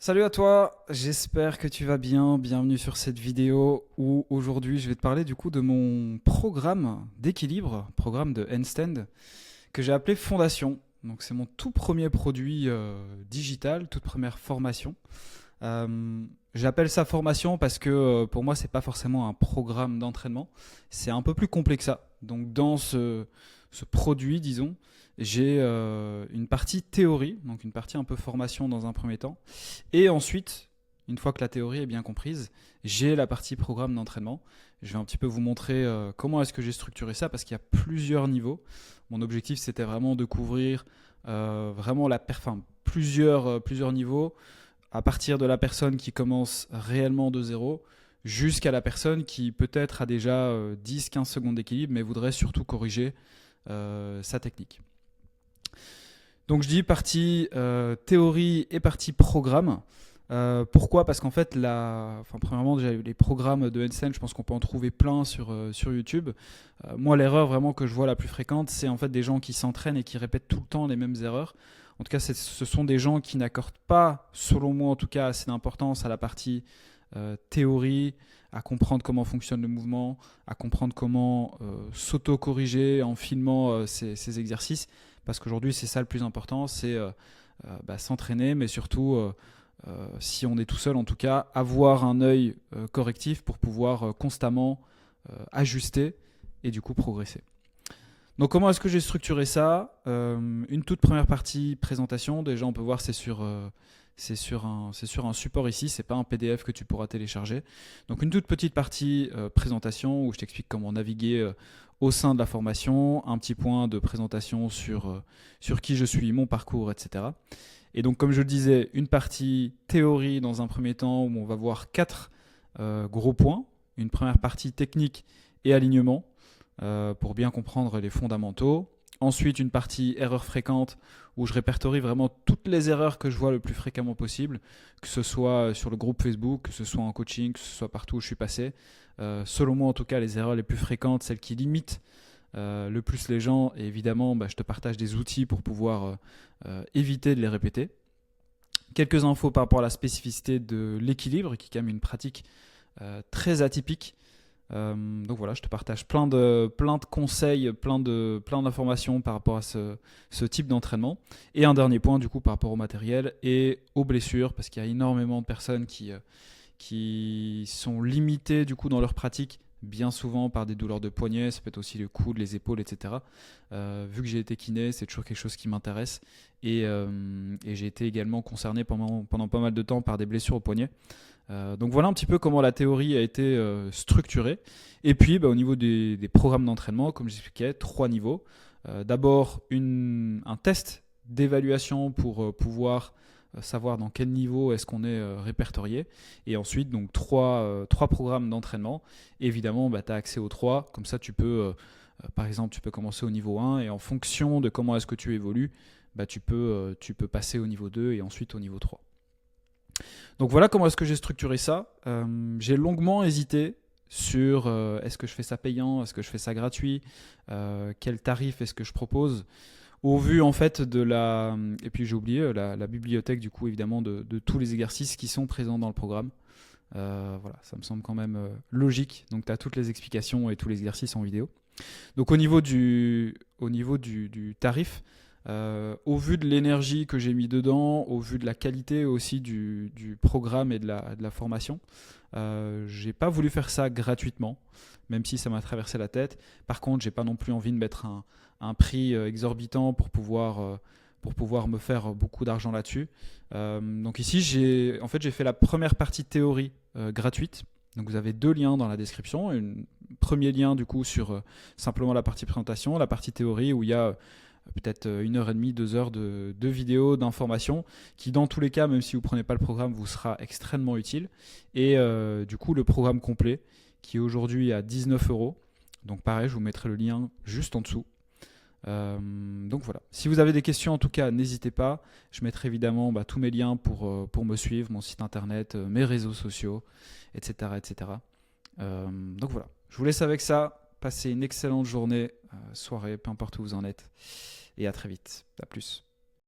Salut à toi, j'espère que tu vas bien. Bienvenue sur cette vidéo où aujourd'hui je vais te parler du coup de mon programme d'équilibre, programme de handstand que j'ai appelé Fondation. Donc c'est mon tout premier produit digital, toute première formation. J'appelle ça formation parce que pour moi c'est pas forcément un programme d'entraînement, c'est un peu plus complexe que ça. Donc dans ce produit, disons, j'ai une partie théorie, donc une partie un peu formation dans un premier temps, et ensuite, une fois que la théorie est bien comprise, j'ai la partie programme d'entraînement. Je vais un petit peu vous montrer comment est-ce que j'ai structuré ça parce qu'il y a plusieurs niveaux. Mon objectif c'était vraiment de couvrir vraiment plusieurs niveaux à partir de la personne qui commence réellement de zéro jusqu'à la personne qui peut-être a déjà 10-15 secondes d'équilibre mais voudrait surtout corriger sa technique. Donc je dis partie théorie et partie programme. Pourquoi? Parce qu'en fait, premièrement, déjà les programmes de handstand, je pense qu'on peut en trouver plein sur YouTube. Moi, l'erreur vraiment que je vois la plus fréquente, c'est en fait des gens qui s'entraînent et qui répètent tout le temps les mêmes erreurs. En tout cas, ce sont des gens qui n'accordent pas, selon moi en tout cas, assez d'importance à la partie théorie, à comprendre comment fonctionne le mouvement, à comprendre comment s'auto-corriger en filmant ces exercices. Parce qu'aujourd'hui, c'est ça le plus important, c'est s'entraîner, mais surtout si on est tout seul en tout cas, avoir un œil correctif pour pouvoir constamment ajuster et du coup progresser. Donc comment est-ce que j'ai structuré ça? Une toute première partie présentation, déjà on peut voir c'est sur un support ici, c'est pas un PDF que tu pourras télécharger. Donc une toute petite partie présentation où je t'explique comment naviguer au sein de la formation, un petit point de présentation sur qui je suis, mon parcours, etc. Et donc, comme je le disais, une partie théorie dans un premier temps où on va voir quatre gros points. Une première partie technique et alignement pour bien comprendre les fondamentaux. Ensuite, une partie erreurs fréquentes où je répertorie vraiment toutes les erreurs que je vois le plus fréquemment possible, que ce soit sur le groupe Facebook, que ce soit en coaching, que ce soit partout où je suis passé. Selon moi, en tout cas, les erreurs les plus fréquentes, celles qui limitent le plus les gens, et évidemment je te partage des outils pour pouvoir éviter de les répéter. Quelques infos par rapport à la spécificité de l'équilibre qui est quand même une pratique très atypique. Donc voilà, je te partage plein de conseils, plein d'informations par rapport à ce type d'entraînement. Et un dernier point du coup par rapport au matériel et aux blessures, parce qu'il y a énormément de personnes qui sont limitées du coup dans leur pratique bien souvent par des douleurs de poignet, ça peut être aussi le coude, les épaules, etc. Vu que j'ai été kiné, c'est toujours quelque chose qui m'intéresse et j'ai été également concerné pendant pas mal de temps par des blessures au poignet. Donc voilà un petit peu comment la théorie a été structurée. Et puis au niveau des programmes d'entraînement, comme j'expliquais, 3 niveaux. D'abord un test d'évaluation pour pouvoir savoir dans quel niveau est-ce qu'on est répertorié. Et ensuite, donc trois programmes d'entraînement. Évidemment, tu as accès aux trois. Comme ça, tu peux, par exemple, tu peux commencer au niveau 1 et en fonction de comment est-ce que tu évolues, tu peux passer au niveau 2 et ensuite au niveau 3. Donc voilà comment est-ce que j'ai structuré ça. J'ai longuement hésité sur est-ce que je fais ça payant, est-ce que je fais ça gratuit, quel tarif est-ce que je propose. Au vu en fait et puis j'ai oublié la bibliothèque du coup évidemment de tous les exercices qui sont présents dans le programme. Voilà, ça me semble quand même logique. Donc tu as toutes les explications et tous les exercices en vidéo. Donc au niveau du tarif, au vu de l'énergie que j'ai mis dedans, au vu de la qualité aussi du programme et de la formation, j'ai pas voulu faire ça gratuitement, même si ça m'a traversé la tête. Par contre, j'ai pas non plus envie de mettre un prix exorbitant pour pouvoir me faire beaucoup d'argent là-dessus. Donc ici, j'ai fait la première partie théorie gratuite. Donc vous avez 2 liens dans la description. Un premier lien du coup sur simplement la partie présentation, la partie théorie où il y a peut-être 1h30, 2 heures de vidéos, d'informations qui dans tous les cas, même si vous ne prenez pas le programme, vous sera extrêmement utile. Et du coup le programme complet qui est aujourd'hui à 19 €. Donc pareil, je vous mettrai le lien juste en dessous. Donc voilà. Si vous avez des questions, en tout cas, n'hésitez pas. Je mettrai évidemment tous mes liens pour me suivre, mon site internet, mes réseaux sociaux, etc. etc. Donc voilà. Je vous laisse avec ça. Passez une excellente journée, soirée, peu importe où vous en êtes. Et à très vite. À plus.